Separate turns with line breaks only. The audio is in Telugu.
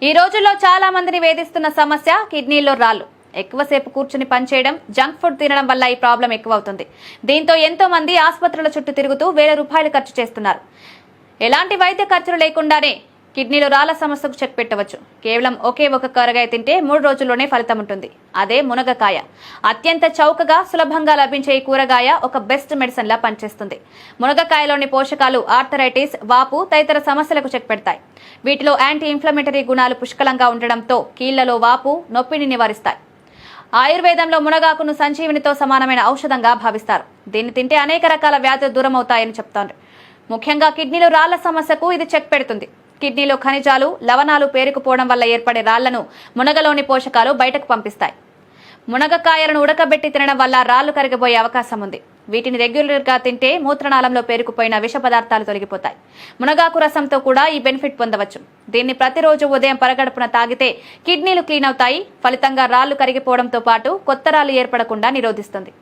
ఈ రోజుల్లో చాలా మందిని వేధిస్తున్న సమస్య కిడ్నీలో రాళ్లు. ఎక్కువసేపు కూర్చుని పనిచేయడం, జంక్ ఫుడ్ తినడం వల్ల ఈ ప్రాబ్లం ఎక్కువవుతుంది. దీంతో ఎంతో మంది ఆసుపత్రుల చుట్టూ తిరుగుతూ వేల రూపాయలు ఖర్చు చేస్తున్నారు. ఎలాంటి వైద్య ఖర్చులు లేకుండానే కిడ్నీలో రాళ్ల సమస్యకు చెక్ పెట్టవచ్చు. కేవలం ఒకే ఒక కూరగాయ తింటే 3 రోజుల్లోనే ఫలితం ఉంటుంది. అదే మునగకాయ. అత్యంత చౌకగా సులభంగా లభించే ఈ కూరగాయ ఒక బెస్ట్ మెడిసిన్ లా పనిచేస్తుంది. మునగకాయలోని పోషకాలు ఆర్థరైటిస్, వాపు తదితర సమస్యలకు చెక్ పెడతాయి. వీటిలో యాంటీ ఇన్ఫ్లమేటరీ గుణాలు పుష్కలంగా ఉండడంతో కీళ్లలో వాపు, నొప్పిని నివారిస్తాయి. ఆయుర్వేదంలో మునగాకును సంజీవినితో సమానమైన ఔషధంగా భావిస్తారు. దీన్ని తింటే అనేక రకాల వ్యాధులు దూరమవుతాయని చెప్తారు. ముఖ్యంగా కిడ్నీలో రాళ్ల సమస్యకు ఇది చెక్ పెడుతుంది. కిడ్నీలో ఖనిజాలు, లవణాలు పేరుకుపోవడం వల్ల ఏర్పడే రాళ్లను మునగలోని పోషకాలు బయటకు పంపిస్తాయి. మునగకాయలను ఉడకబెట్టి తినడం వల్ల రాళ్లు కరిగిపోయే అవకాశం ఉంది. వీటిని రెగ్యులర్గా తింటే మూత్రనాళంలో పేరుకుపోయిన విష పదార్థాలు తొలగిపోతాయి. మునగాకు రసంతో కూడా ఈ బెనిఫిట్ పొందవచ్చు. దీన్ని ప్రతిరోజు ఉదయం పరగడుపున తాగితే కిడ్నీలు క్లీన్ అవుతాయి. ఫలితంగా రాళ్లు కరిగిపోవడంతో పాటు కొత్త రాళ్లు ఏర్పడకుండా నిరోధిస్తుంది.